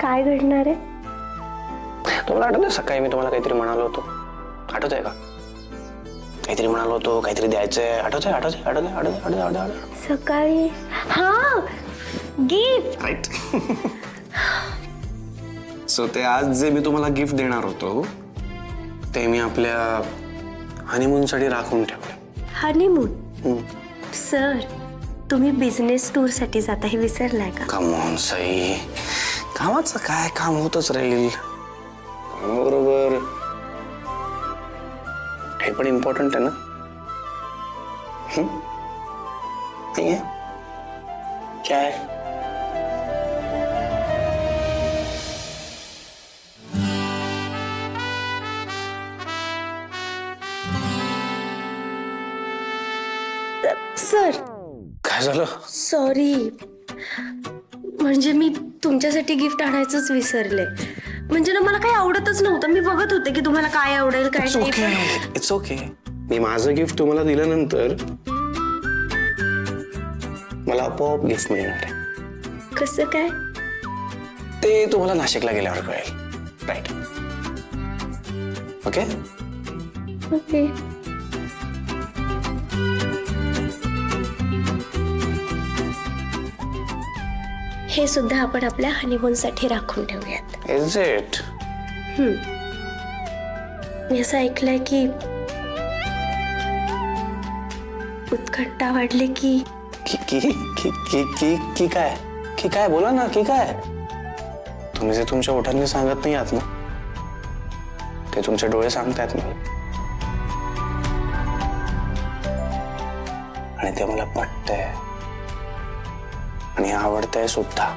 काय घडणार आहे? तुम्हाला आठवतं सकाळी मी तुम्हाला काहीतरी म्हणालो होतो? आठवत आहे का? काहीतरी म्हणालो होतो, काहीतरी द्यायचंय. आठवत? सकाळी हा गिफ्ट. राईट. सो ते आज जे मी तुम्हाला गिफ्ट देणार होतो ते मी आपल्या हनीमून साठी राखून ठेवले. हनीमून? सर, तुम्ही बिझनेस टूर साठी जाता हे विसरलाय का? कम ऑन सई, कामाचं काय, काम होतच राहील. बरोबर, हे पण इम्पॉर्टंट आहे ना. ठीक आहे. काय सर, काय झालं? सॉरी, म्हणजे मी तुमच्यासाठी गिफ्ट आणायचंच विसरले. म्हणजे ना मला काही आवडतच नव्हतं. मी बघत होते की तुम्हाला काय आवडेल काय नाही. It's okay. मी माझं गिफ्ट तुम्हाला दिल्यानंतर मला आपोआप गिफ्ट मिळणार आहे. कसं काय? ते तुम्हाला नाशिकला गेल्यावर कळेल. राईट? ओके. ओके. हे सुद्धा आपण आपल्या हनीमून साठी राखून ठेवूयात. Is it? मी असं ऐकलंय की उत्कंठा वाढली की की काय? की काय? बोला ना. की काय? तुम्ही जे तुमच्या ओठांनी सांगत नाही आहात ना, ते तुमचे डोळे सांगतायत मला, आणि ते मला पटतंय आणि आवडतंय सुद्धा.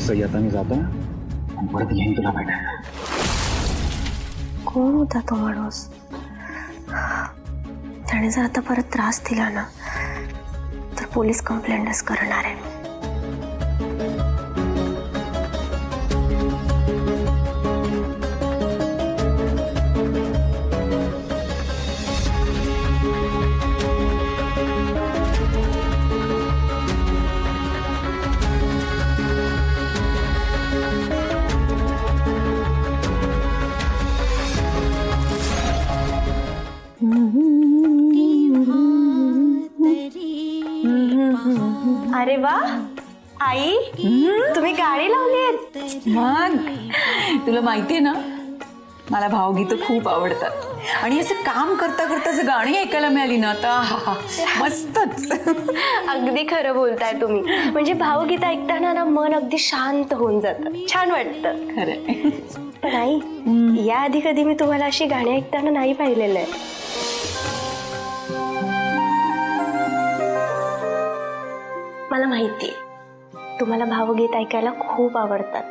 सई, आता मी जातो ना, आणि परत येईन तुला भेटायला. कोण होता तो माणूस? त्याने जर आता परत त्रास दिला ना तर पोलीस कंप्लेंटच करणार आहे. अरे वा आई, तुम्ही गाडी लावलीत? मग तुला माहितीये ना, मला भावगीतं खूप आवडतात आणि असं काम करता करता जर गाणी ऐकायला मिळाली ना तर मस्तच. अगदी खरं बोलताय तुम्ही. म्हणजे भावगीत ऐकताना ना मन अगदी शांत होऊन जातं, छान वाटतं. खरं. पण आई, याआधी कधी मी तुम्हाला अशी गाणी ऐकताना नाही पाहिलेलं आहे. मला माहितीये तुम्हाला भावगीत ऐकायला खूप आवडतात,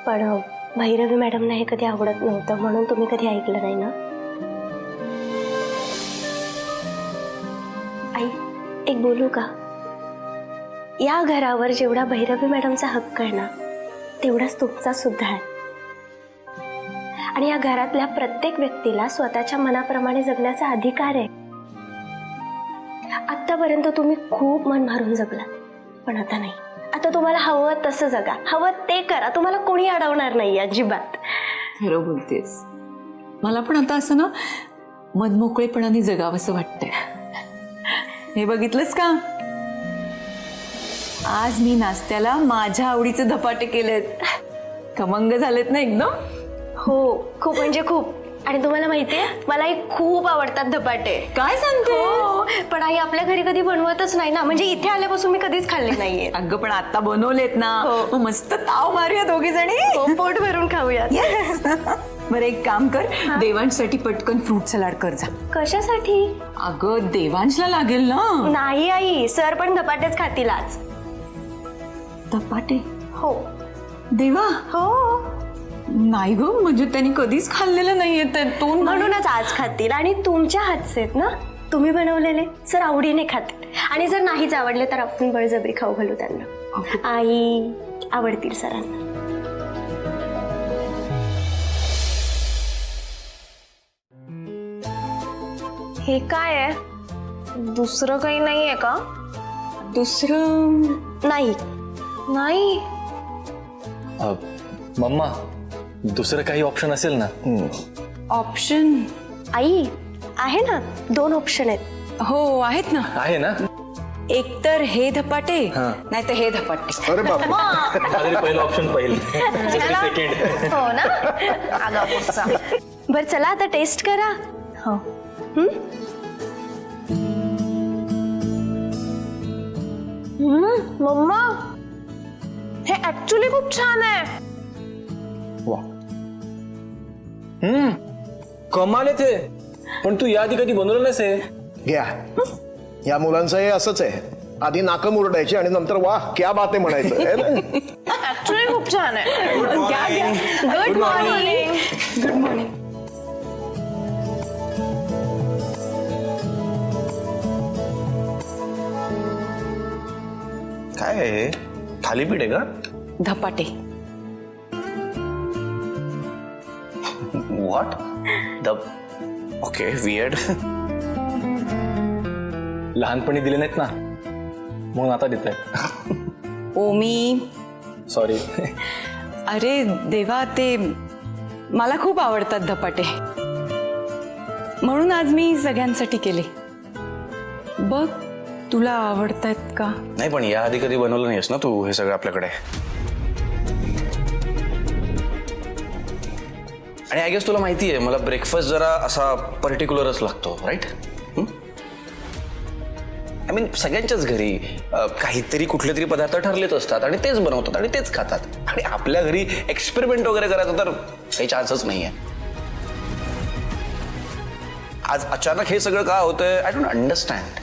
पण भैरवी मॅडमना हे कधी आवडत नव्हतं म्हणून तुम्ही कधी ऐकलं नाही ना. आई, एक बोलू का? या घरावर जेवढा भैरवी मॅडमचा हक्क आहे ना तेवढाच तुमचा सुद्धा आहे. आणि या घरातल्या प्रत्येक व्यक्तीला स्वतःच्या मनाप्रमाणे जगण्याचा अधिकार आहे. आतापर्यंत तुम्ही खूप मन मारून जगला, पण आता नाही. आता तुम्हाला हवं तसं जगा, हवं ते करा. तुम्हाला कोणी अडवणार नाही अजिबात. खरं बोलतेस. मला पण आता असं ना मनमोकळेपणाने जगावंसं वाटतंय. हे बघितलंस का, आज मी नाश्त्याला माझ्या आवडीचे धपाटे केलेत. खमंग झालेत ना एकदम. हो खूप म्हणजे खूप. आणि तुम्हाला माहितीये मलाही खूप आवडतात धपाटे. काय सांगते? हो पण आई आपल्या घरी कधी बनवतच नाही ना, म्हणजे इथे आल्यापासून मी कधीच खाल्ले नाहीये. अगं पण आता बनवलेत ना, हो. मग मस्त ताव मारूया दोघी जणी. हो, पोट भरून खाऊयात. बरं एक काम कर, देवांशसाठी पटकन फ्रूट सलाड कर जा. कशासाठी? अगं देवांशला लागेल ना. नाही आई, सर पण धपाटेच खातील आज. धपाटे? हो देवा? हो नाही ग, म्हणजे त्यांनी कधीच खाल्लेलं नाहीये ते. तो म्हणूनच आज खातील. आणि तुमच्या हातचे आहेत ना, तुम्ही बनवलेले, सर आवडीने खातील. आणि जर नाहीच आवडले तर आपण बळजबरी खाऊ घालू त्यांना. आई आवडतील सरांना. हे काय आहे? दुसरं काही नाहीये का? दुसरं नाही नाही. मम्मा दुसरं काही ऑप्शन असेल ना? ऑप्शन? आई आहे ना, 2 ऑप्शन आहेत. हो आहेत ना. आहे ना? एक तर हे धपाटे, नाही तर हे धपाटे. अरे बाप पहिलं ऑप्शन पहिलं. सेकंड. हो ना. आगापूरचा. बर चला आता टेस्ट करा. हो. मम्मा हे ऍक्च्युली खूप छान आहे. वा. कमाल आहे ते. पण तू याआधी कधी बनवलं नाहीस हे? घ्या या मुलांचं हे असंच आहे, आधी नाकं मुरडायची आणि नंतर वाह क्या बात आहे म्हणायचं है ना? ऍक्च्युली खूप छान आहे. Good morning. Good morning. काय आहे? थालीपीठ आहे का? धपाटे. What the okay weird. लहानपणी दिले नाहीत ना, म्हणून आता देत आहे. ओमी, सॉरी. अरे देवा, ते मला खूप आवडतात धपाटे, म्हणून आज मी सगळ्यांसाठी केले. बघ तुला आवडतायत का? नाही पण याआधी कधी बनवलं नाहीस ना तू हे सगळं आपल्याकडे. आणि आय गेस तुला माहिती आहे मला ब्रेकफास्ट जरा असा पर्टिक्युलरच लागतो, राईट? आय मीन सगळ्यांच्याच घरी काहीतरी कुठले तरी पदार्थ ठरलेच असतात आणि तेच बनवतात आणि तेच खातात. आणि आपल्या घरी एक्सपेरिमेंट वगैरे करायचं तर काही चान्सच नाही आहे. आज अचानक हे सगळं का होतंय आय डोंट अंडरस्टँड.